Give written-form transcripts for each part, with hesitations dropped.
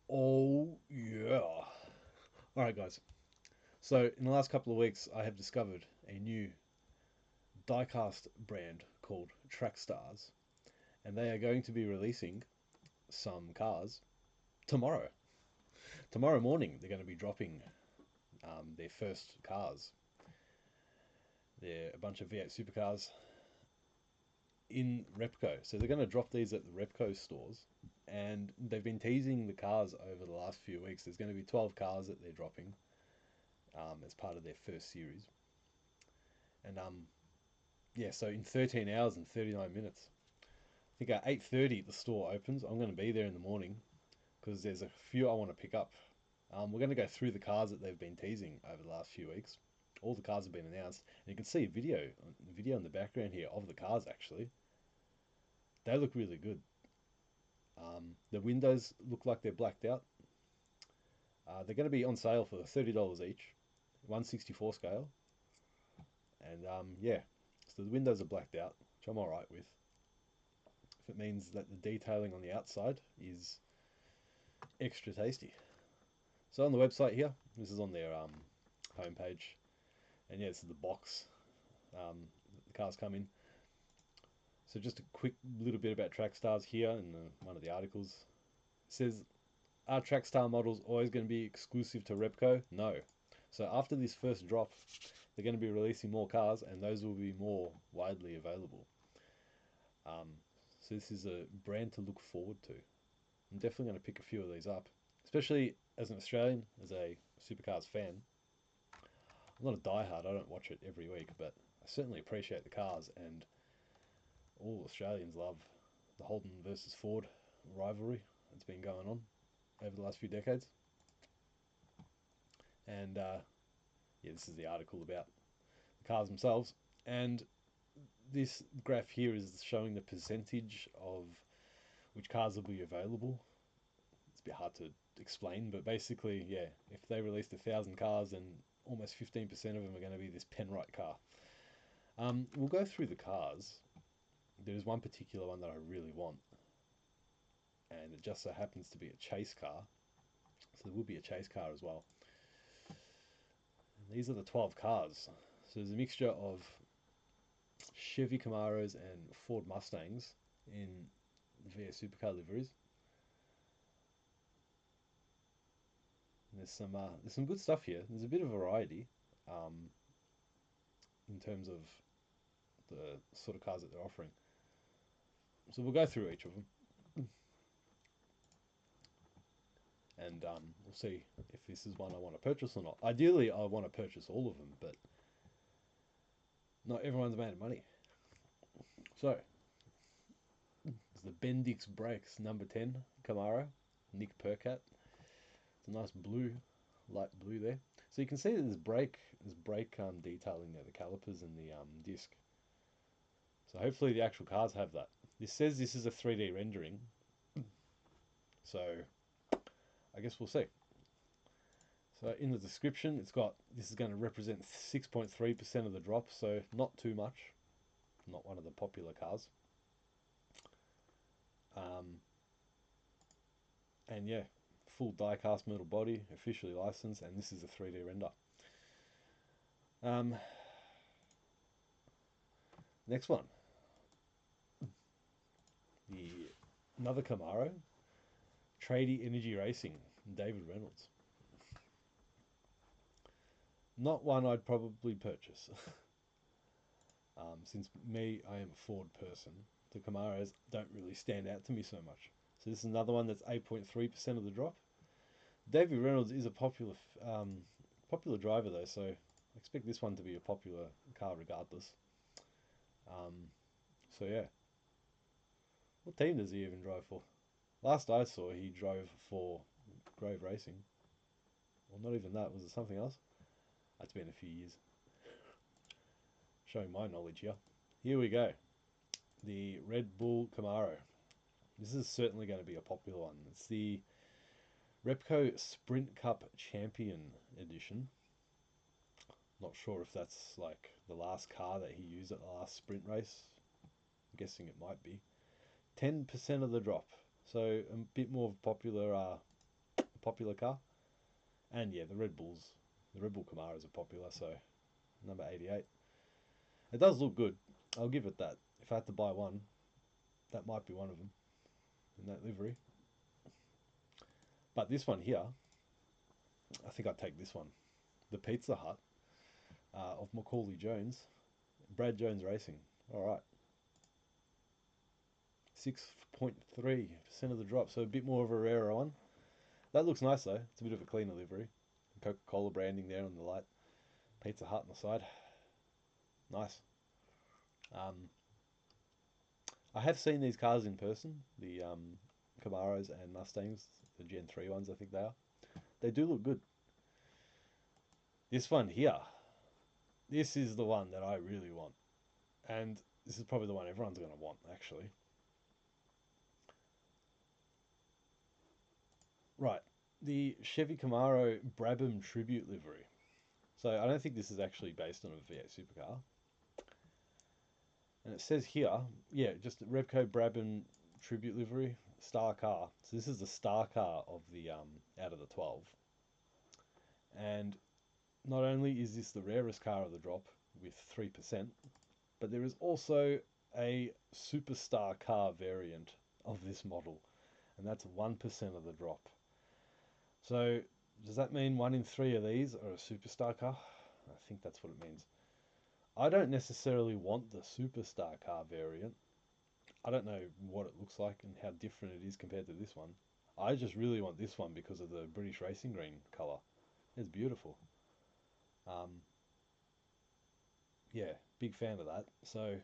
Oh, yeah. Alright, guys. So, in the last couple of weeks, I have discovered a new diecast brand called Trackstars, and they are going to be releasing some cars tomorrow. Tomorrow morning, they're going to be dropping their first cars. They're a bunch of V8 Supercars in Repco. So, they're going to drop these at the Repco stores, and they've been teasing the cars over the last few weeks. There's going to be 12 cars that they're dropping as part of their first series. And yeah, so in 13 hours and 39 minutes. I think at 8:30 the store opens. I'm going to be there in the morning because there's a few I want to pick up. We're going to go through the cars that they've been teasing over the last few weeks. All the cars have been announced, and you can see a video in the background here of the cars. Actually, they look really good. The windows look like they're blacked out. They're going to be on sale for $30 each, 1/64 scale, and yeah, so the windows are blacked out, which I'm all right with. If it means that the detailing on the outside is extra tasty. So on the website here, this is on their homepage, and yeah, this is the box the cars come in. So just a quick little bit about Trackstars here in one of the articles. It says, are Trackstar models always going to be exclusive to Repco? No. So after this first drop, they're going to be releasing more cars, and those will be more widely available. Um, so this is a brand to look forward to. I'm definitely going to pick a few of these up, especially as an Australian, as a Supercars fan. I'm not a diehard, I don't watch it every week, but I certainly appreciate the cars, and all Australians love the Holden versus Ford rivalry that's been going on over the last few decades. And yeah, this is the article about the cars themselves. And this graph here is showing the percentage of which cars will be available. It's a bit hard to explain, but basically, yeah, if they released 1,000 cars, then almost 15% of them are going to be this Penrite car. We'll go through the cars. There's one particular one that I really want, and it just so happens to be a chase car. So there will be a chase car as well. And these are the 12 cars. So there's a mixture of Chevy Camaros and Ford Mustangs in VS Supercar liveries. And there's some good stuff here. There's a bit of variety um, in terms of the sort of cars that they're offering. So we'll go through each of them, and we'll see if this is one I want to purchase or not. Ideally, I want to purchase all of them, but not everyone's made of money. So, it's the Bendix Brakes number 10 Camaro, Nick Percat. It's a nice blue, light blue there. So you can see that there's brake detailing there, the calipers and the disc. So hopefully the actual cars have that. This says this is a 3D rendering, so I guess we'll see. So in the description, it's got this is going to represent 6.3% of the drop, so not too much. Not one of the popular cars. Um, and yeah, full die-cast metal body, officially licensed, and this is a 3D render. Um, Next one, the another Camaro, Tradie Energy Racing, David Reynolds. Not one I'd probably purchase. Since I am a Ford person, the Camaros don't really stand out to me so much. So this is another one that's 8.3% of the drop. David Reynolds is a popular driver though, so I expect this one to be a popular car regardless. Um, so yeah, what team does he even drive for? Last I saw, he drove for Grove Racing. Well, not even that. Was it something else? That's been a few years. Showing my knowledge here. Here we go. The Red Bull Camaro. This is certainly going to be a popular one. It's the Repco Sprint Cup Champion Edition. Not sure if that's like the last car that he used at the last sprint race. I'm guessing it might be. 10% of the drop. So a bit more popular a popular car. And yeah, the Red Bull Camaros are popular, so number 88. It does look good. I'll give it that. If I had to buy one, that might be one of them in that livery. But this one here, I think I'd take this one. The Pizza Hut of Macaulay Jones, Brad Jones Racing. All right. 6.3% of the drop, so a bit more of a rarer one. That looks nice though. It's a bit of a cleaner livery. Coca-Cola branding there on the light. Pizza Hut on the side. Nice. I have seen these cars in person, the Camaros and Mustangs, the Gen 3 ones I think they are. They do look good. This one here, this is the one that I really want. And this is probably the one everyone's going to want, actually. Right, the Chevy Camaro Brabham Tribute livery. So I don't think this is actually based on a V8 supercar. And it says here, yeah, just Revco Brabham Tribute livery, star car. So this is the star car of the out of the 12. And not only is this the rarest car of the drop with 3%, but there is also a superstar car variant of this model, and that's 1% of the drop. So does that mean 1 in 3 of these are a superstar car? I think that's what it means. I don't necessarily want the superstar car variant. I don't know what it looks like and how different it is compared to this one. I just really want this one because of the British Racing Green colour. It's beautiful. Yeah, big fan of that. So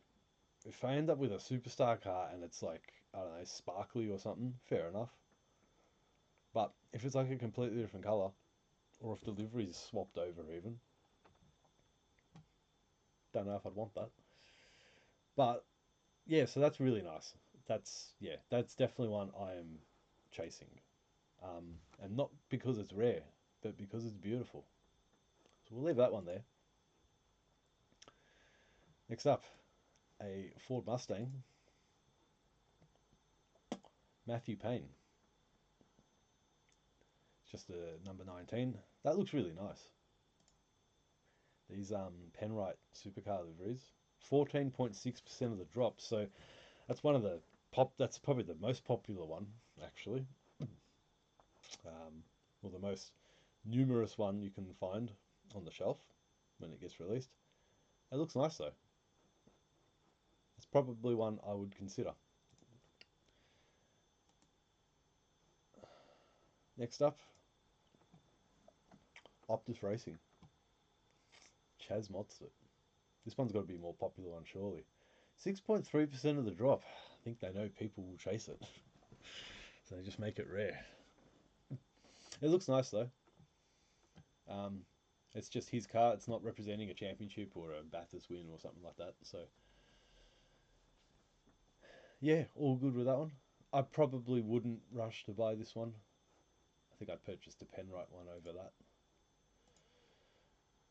if I end up with a superstar car and it's like, I don't know, sparkly or something, fair enough. But if it's like a completely different colour, or if the livery's swapped over even, don't know if I'd want that. But yeah, so that's really nice. That's definitely one I am chasing. And not because it's rare, but because it's beautiful. So we'll leave that one there. Next up, a Ford Mustang, Matthew Payne. It's just a number 19. That looks really nice. These Penrite supercar liveries, 14.6% of the drop. So that's one of the that's probably the most popular one, actually. Or the most numerous one you can find on the shelf when it gets released. It looks nice though. It's probably one I would consider. Next up, Optus Racing. Chaz Mostert. This one's got to be a more popular one, surely. 6.3% of the drop. I think they know people will chase it. So they just make it rare. It looks nice though. It's just his car. It's not representing a championship or a Bathurst win or something like that. So yeah, all good with that one. I probably wouldn't rush to buy this one. I think I'd purchase the Penrite one over that.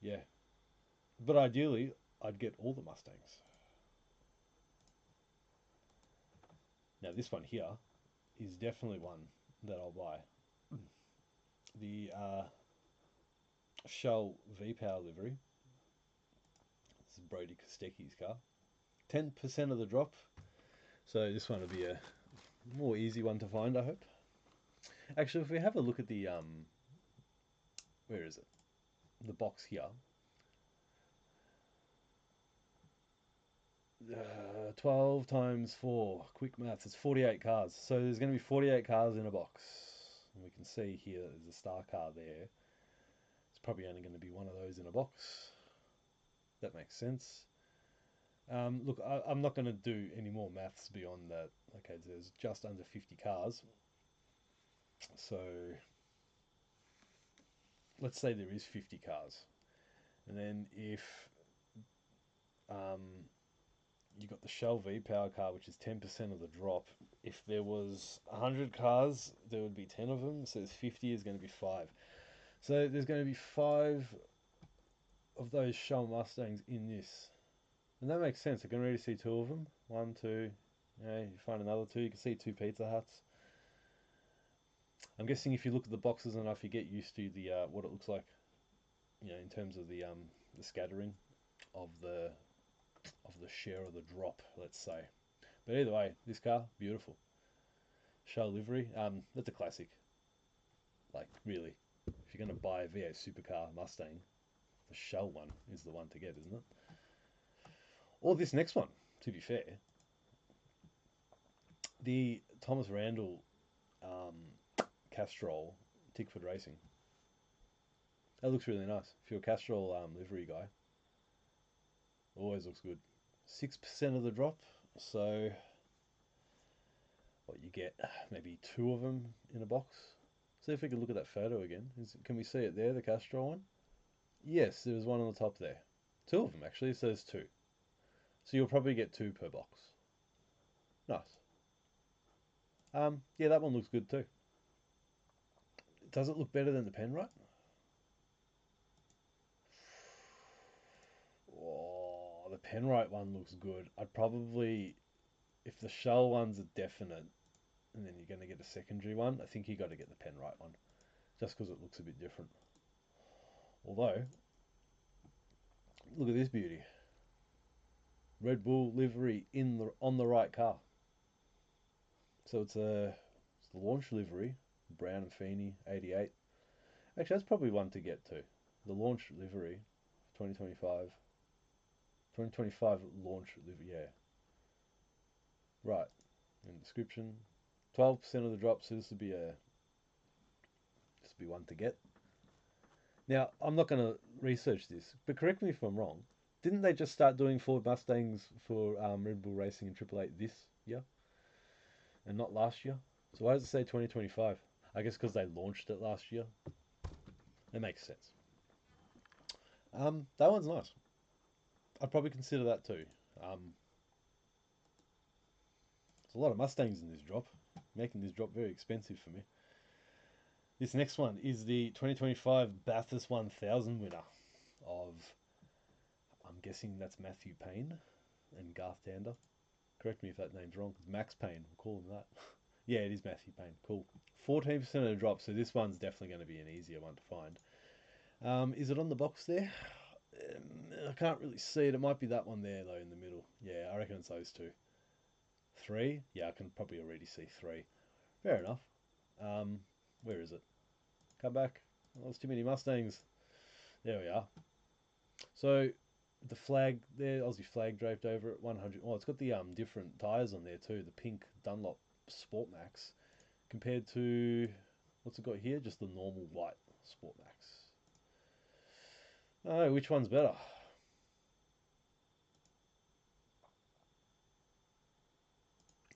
Yeah. But ideally, I'd get all the Mustangs. Now, this one here is definitely one that I'll buy. The Shell V-Power livery. This is Brody Kostecki's car. 10% of the drop. So this one will be a more easy one to find, I hope. Actually, if we have a look at the, where is it? The box here. 12 times 4, quick maths, it's 48 cars. So there's going to be 48 cars in a box. And we can see here there's a star car there. It's probably only going to be one of those in a box. That makes sense. Look, I'm not going to do any more maths beyond that. Okay, there's just under 50 cars. So let's say there is 50 cars. And then if you got the Shell V-Power car, which is 10% of the drop. If there was 100 cars, there would be 10 of them. So there's 50 is going to be 5. So there's going to be 5 of those Shell Mustangs in this. And that makes sense. I can already see 2 of them. 1, 2. You find another 2. You can see 2 Pizza Huts. I'm guessing if you look at the boxes enough, you get used to the what it looks like, in terms of the scattering of the share of the drop, let's say. But either way, this car beautiful. Show livery, that's a classic. Like really, if you're going to buy a V8 supercar Mustang, the Shell one is the one to get, isn't it? Or this next one, to be fair, the Thomas Randall Castrol Tickford Racing. That looks really nice. If you're a Castrol livery guy, always looks good. 6% of the drop, so what you get, maybe two of them in a box. See if we can look at that photo again. Can we see it there, the Castrol one? Yes, there was one on the top there. Two of them actually, so there's two. So you'll probably get two per box. Nice. Yeah, that one looks good too. Does it look better than the Penrite? Oh, the Penrite one looks good. I'd probably, if the Shell one's a definite, and then you're going to get a secondary one, I think you got to get the Penrite one, just because it looks a bit different. Although, look at this beauty. Red Bull livery on the right car. So it's the launch livery, Brown and Feeney 88. Actually, that's probably one to get to. The launch livery, 2025. 2025 launch livery, yeah. Right. In description, 12% of the drop. So this would be one to get. Now, I'm not going to research this, but correct me if I'm wrong. Didn't they just start doing Ford Mustangs for Red Bull Racing in Triple Eight this year and not last year? So why does it say 2025? I guess because they launched it last year. It makes sense. That one's nice. I'd probably consider that too. There's a lot of Mustangs in this drop, making this drop very expensive for me. This next one is the 2025 Bathurst 1000 winner of, I'm guessing that's Matthew Payne and Garth Tander. Correct me if that name's wrong. It's Max Payne. We'll call him that. Yeah, it is Matthew Payne. Cool. 14% of the drop, so this one's definitely going to be an easier one to find. Is it on the box there? I can't really see it. It might be that one there, though, in the middle. Yeah, I reckon it's those two. Three? Yeah, I can probably already see three. Fair enough. Where is it? Come back. Oh, there's too many Mustangs. There we are. So the flag there, Aussie flag draped over it, 100. Oh, it's got the different tyres on there too. The pink Dunlop Sport Max compared to what's it got here? Just the normal white Sport Max. Oh, which one's better?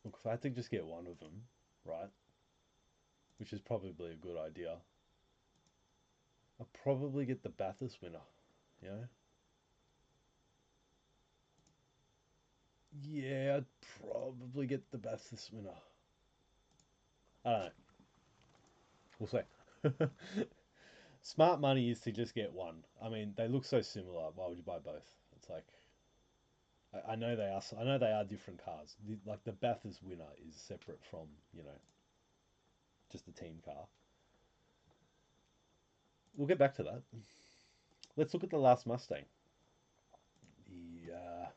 Look, if I had to just get one of them, right, which is probably a good idea, I'll probably get the Bathurst winner. You know? Yeah, I'd probably get the Bathurst winner. I don't know. We'll see. Smart money is to just get one. I mean, they look so similar. Why would you buy both? It's like I know they are. I know they are different cars. Like the Bathurst winner is separate from just the team car. We'll get back to that. Let's look at the last Mustang. The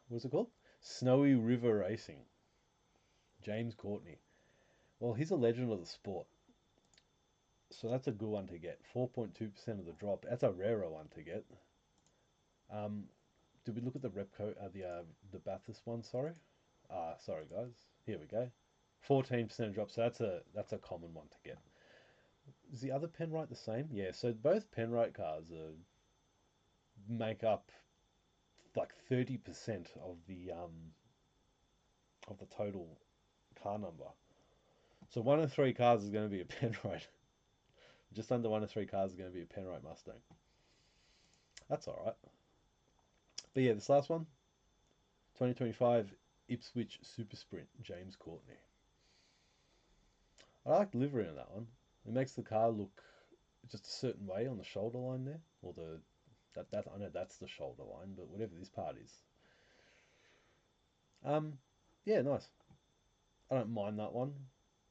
what's it called? Snowy River Racing. James Courtney. Well, he's a legend of the sport. So that's a good one to get. 4.2% of the drop. That's a rarer one to get. Um, did we look at the Repco, the Bathurst one? Sorry, sorry guys. Here we go. 14% drop. So that's a common one to get. Is the other Penrite the same? Yeah. So both Penrite cars make up like 30% of the total car number. So one of three cars is going to be a Penrite. Just under one of three cars is going to be a Penrite Mustang. That's all right. But yeah, this last one, 2025 Ipswich Super Sprint, James Courtney. I like the livery on that one. It makes the car look just a certain way on the shoulder line there, or that I know that's the shoulder line, but whatever this part is. Yeah, nice. I don't mind that one,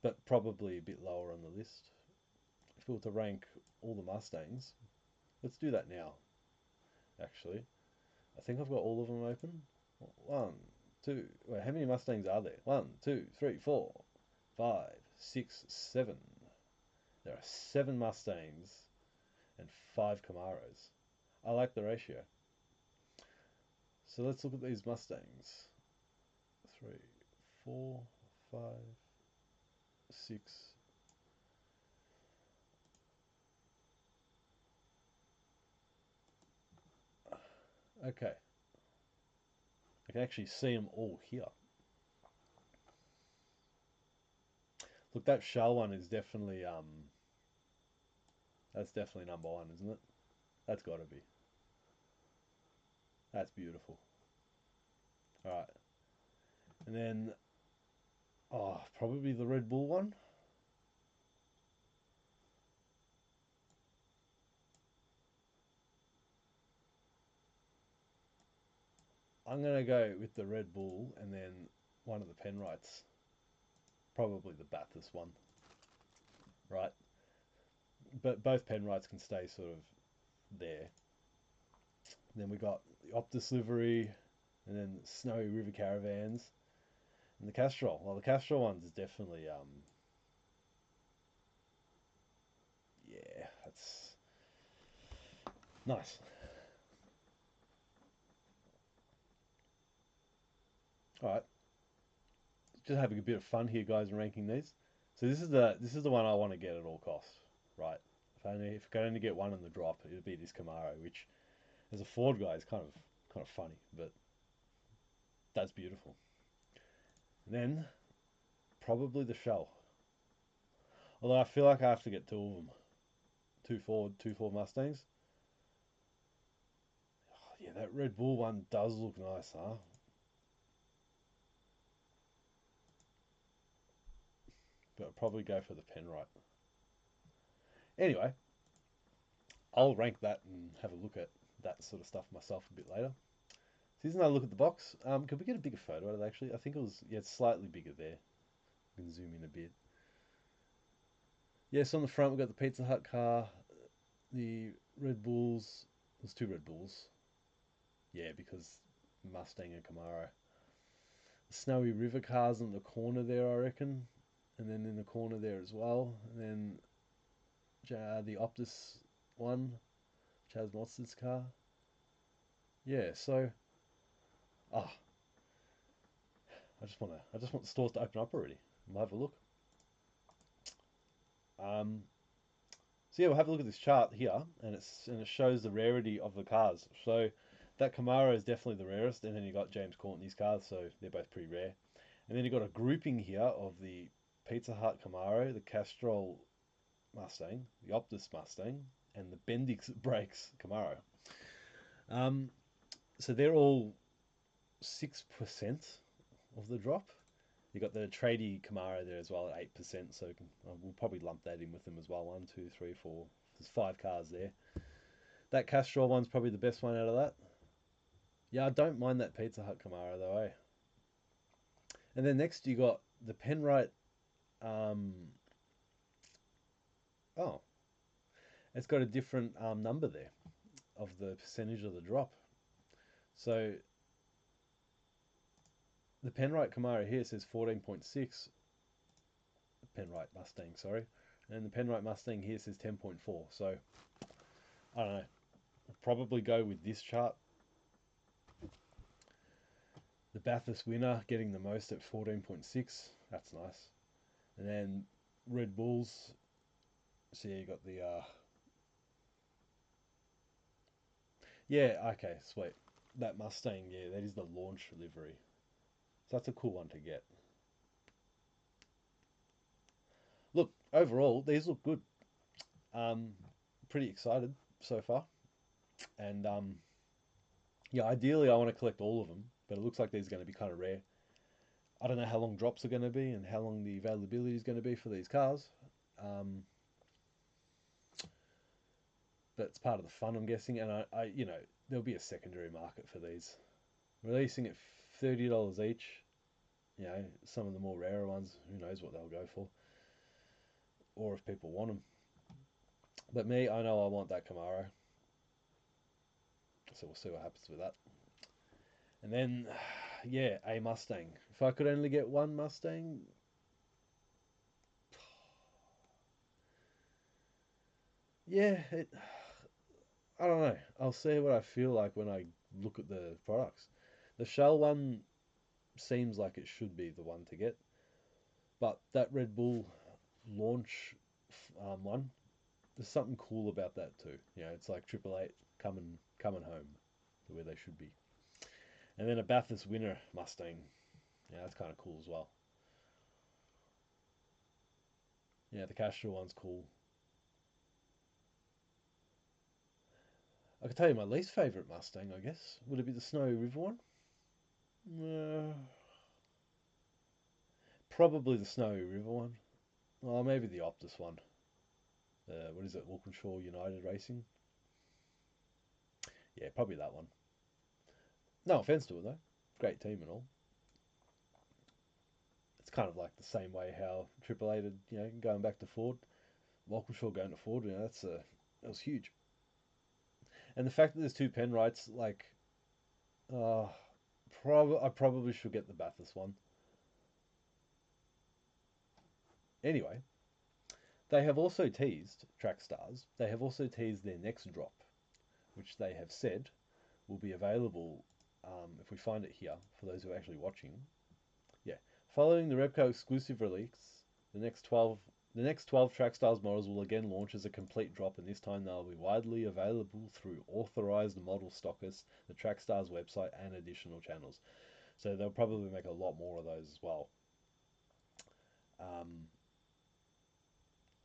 but probably a bit lower on the list. we were to rank all the Mustangs, let's do that now, actually. I think I've got all of them open. One, two, wait, how many Mustangs are there? One, two, three, four, five, six, seven. There are 7 Mustangs and 5 Camaros. I like the ratio. So let's look at these Mustangs. 3, 4, 5, 6. Okay. I can actually see them all here. Look, that shell one is definitely that's definitely number 1, isn't it? That's got to be. That's beautiful. All right. And then probably the Red Bull one. I'm gonna go with the Red Bull and then one of the Penrights. Probably the Bathurst one. Right? But both Penrights can stay sort of there. Then we got the Optus livery, and then Snowy River Caravans, and the Castrol. Well, the Castrol ones is definitely yeah, that's nice. All right, just having a bit of fun here, guys, ranking these. So this is the one I want to get at all costs, right? If I could only get one in the drop, it'd be this Camaro, which as a Ford guy is kind of funny, but that's beautiful. And then probably the Shell. Although I feel like I have to get 2 of them, 2 Ford Mustangs. Oh, yeah, that Red Bull one does look nice, huh? But I'd probably go for the Penrite. Anyway, I'll rank that and have a look at that sort of stuff myself a bit later. So here's another look at the box. Could we get a bigger photo of it actually? I think it was, yeah, it's slightly bigger there. We can zoom in a bit. Yes, on the front we've got the Pizza Hut car, the Red Bulls. There's 2 Red Bulls. Yeah, because Mustang and Camaro. The Snowy River cars in the corner there, I reckon. And then in the corner there as well. And then the Optus one, Chaz Mostard's car. Yeah, so ah, I just want the stores to open up already. We'll have a look. Um, so yeah, we'll have a look at this chart here, and it shows the rarity of the cars. So that Camaro is definitely the rarest, and then you got James Courtney's cars, so they're both pretty rare. And then you got a grouping here of the Pizza Hut Camaro, the Castrol Mustang, the Optus Mustang, and the Bendix Brakes Camaro. Um, so they're all 6% of the drop. You got the tradie Camaro there as well at 8%, so we'll probably lump that in with them as well. 1, 2, 3, 4. There's 5 cars there. That Castrol one's probably the best one out of that. Yeah, I don't mind that Pizza Hut Camaro though, eh? And then next you got the Penrite. Um, oh, it's got a different number there of the percentage of the drop. So the Penrite Camaro here says 14.6. Penrite Mustang, sorry. And the Penrite Mustang here says 10.4. So I don't know. We'll probably go with this chart. The Bathurst winner getting the most at 14.6. That's nice. And then Red Bulls. So yeah, you got the yeah, okay, sweet. That Mustang, yeah, that is the launch livery. So that's a cool one to get. Look, overall, these look good. Um, Pretty excited so far. And yeah, ideally I want to collect all of them, but it looks like these are going to be kind of rare. I don't know how long drops are going to be and how long the availability is going to be for these cars. Um, but it's part of the fun, I'm guessing. And there'll be a secondary market for these. Releasing at $30 each. Some of the more rarer ones, who knows what they'll go for, or if people want them. But me, I know I want that Camaro. So we'll see what happens with that. And then, yeah, a Mustang. If I could only get one Mustang, yeah, I don't know. I'll see what I feel like when I look at the products. The Shell one seems like it should be the one to get, but that Red Bull launch one, there's something cool about that too. You know, it's like Triple Eight coming home to where they should be. And then a Bathurst winner Mustang. Yeah, that's kind of cool as well. Yeah, the Castrol one's cool. I could tell you my least favourite Mustang, I guess. Would it be the Snowy River one? Uh, Probably the Snowy River one. Or maybe the Optus one. What is it? Walkinshaw United Racing? Yeah, probably that one. No offense to it though. Great team and all. It's kind of like the same way how Triple Eight, going back to Ford. Walkinshaw going to Ford, that was huge. And the fact that there's two Penrights, like, uh, I probably should get the Bathurst one. Anyway, they have also teased, Trackstars, they have also teased their next drop, which they have said will be available, if we find it here, for those who are actually watching. Yeah. Following the Repco exclusive release, the next 12 the next 12 Trackstars models will again launch as a complete drop, and this time they'll be widely available through authorized model stockists, the Trackstars website, and additional channels. So they'll probably make a lot more of those as well. Um,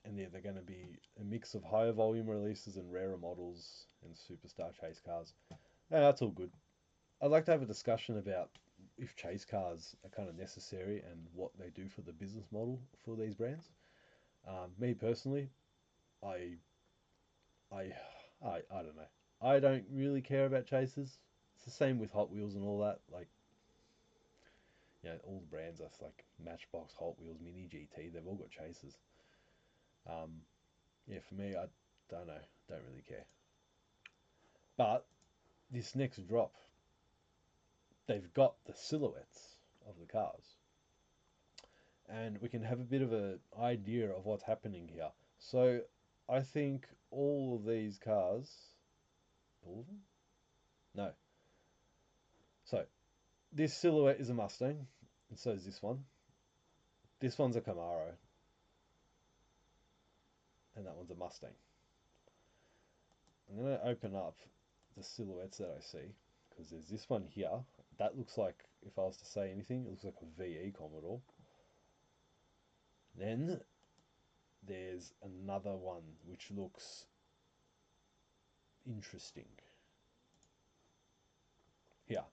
and yeah, they're going to be a mix of higher volume releases and rarer models and superstar chase cars. Yeah, that's all good. I'd like to have a discussion about if chase cars are kind of necessary and what they do for the business model for these brands. Me personally, I, I, I don't know. I don't really care about chases. It's the same with Hot Wheels and all that. Like, all the brands are like Matchbox, Hot Wheels, Mini GT. They've all got chases. Um, yeah, for me, I don't know. Don't really care. But this next drop, they've got the silhouettes of the cars, and we can have a bit of an idea of what's happening here. So, I think all of these cars, all of them? No. So, this silhouette is a Mustang, and so is this one. This one's a Camaro, and that one's a Mustang. I'm going to open up the silhouettes that I see, because there's this one here. That looks like, if I was to say anything, it looks like a VE Commodore. Then there's another one which looks interesting. Here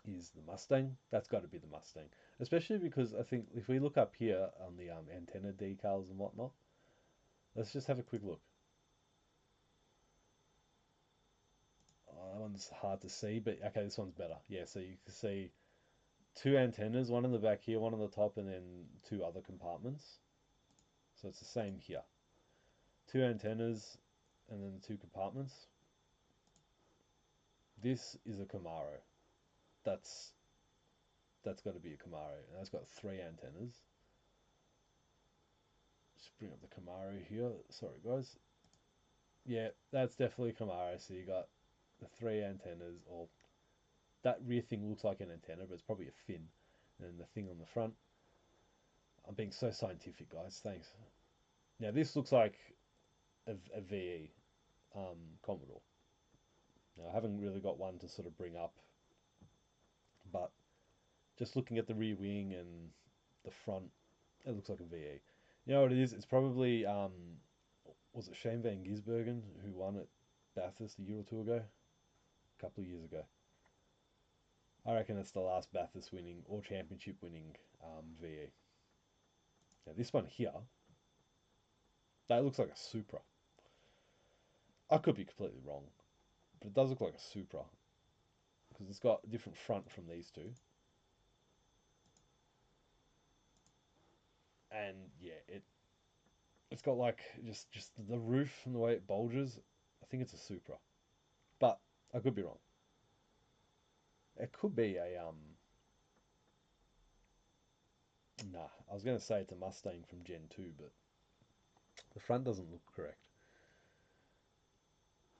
is the Mustang. That's got to be the Mustang, especially because I think if we look up here on the antenna decals and whatnot, let's just have a quick look. Oh, that one's hard to see, but okay, this one's better. Yeah, so you can see two antennas, one in the back here, one on the top, and then two other compartments. So it's the same here. Two antennas and then the two compartments. This is a Camaro. That's that's got to be a Camaro, and that's got three antennas. Just bring up the Camaro here. Sorry, guys. Yeah, that's definitely Camaro. So you got the three antennas, or that rear thing looks like an antenna, but it's probably a fin. And then the thing on the front. I'm being so scientific, guys. Thanks. Now this looks like a VE Commodore. Now I haven't really got one to sort of bring up, but just looking at the rear wing and the front, it looks like a VE. You know what it is? It's probably was it Shane Van Gisbergen who won at Bathurst a year or two ago? A couple of years ago. I reckon it's the last Bathurst winning or championship winning VE. Now this one here, that looks like a Supra. I could be completely wrong, but it does look like a Supra because it's got a different front from these two. And yeah, It's got like just the roof and the way it bulges. I think it's a Supra, but I could be wrong. It could be a Nah, I was going to say it's a Mustang from Gen 2, but the front doesn't look correct.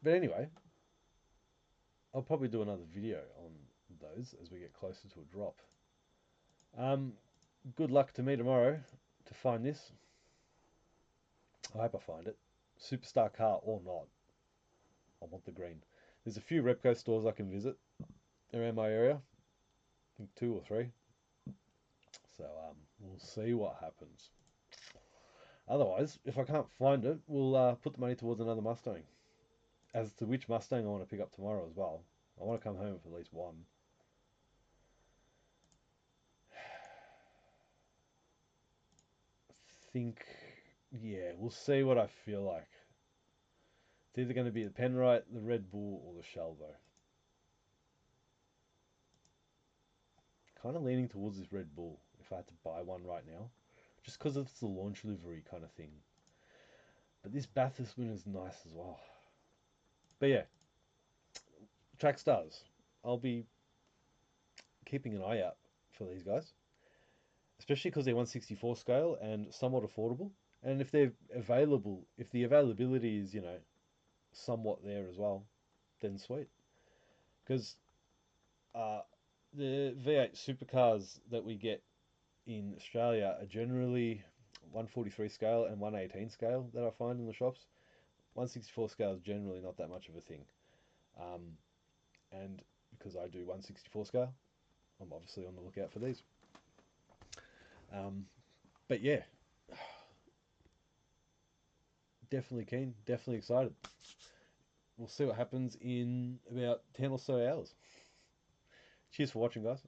But anyway, I'll probably do another video on those as we get closer to a drop. Um, Good luck to me tomorrow to find this. I hope I find it. Superstar car or not, I want the green. There's a few Repco stores I can visit around my area. I think two or three. So we'll see what happens. Otherwise, if I can't find it, we'll put the money towards another Mustang. As to which Mustang I want to pick up tomorrow as well. I want to come home with at least one. I think, yeah, we'll see what I feel like. It's either going to be the Penrite, the Red Bull, or the Shelvo. Kind of leaning towards this Red Bull if I had to buy one right now. Just because it's the launch livery kind of thing. But this Bathurst win is nice as well. But yeah, track stars. I'll be keeping an eye out for these guys, especially because they're 164 scale and somewhat affordable. And if they're available, if the availability is, somewhat there as well, then sweet. Because uh, the V8 supercars that we get in Australia are generally 143 scale and 118 scale that I find in the shops. 164 scale is generally not that much of a thing. Um, and because I do 164 scale, I'm obviously on the lookout for these. But yeah, definitely keen, definitely excited. We'll see what happens in about 10 or so hours. Cheers for watching, guys.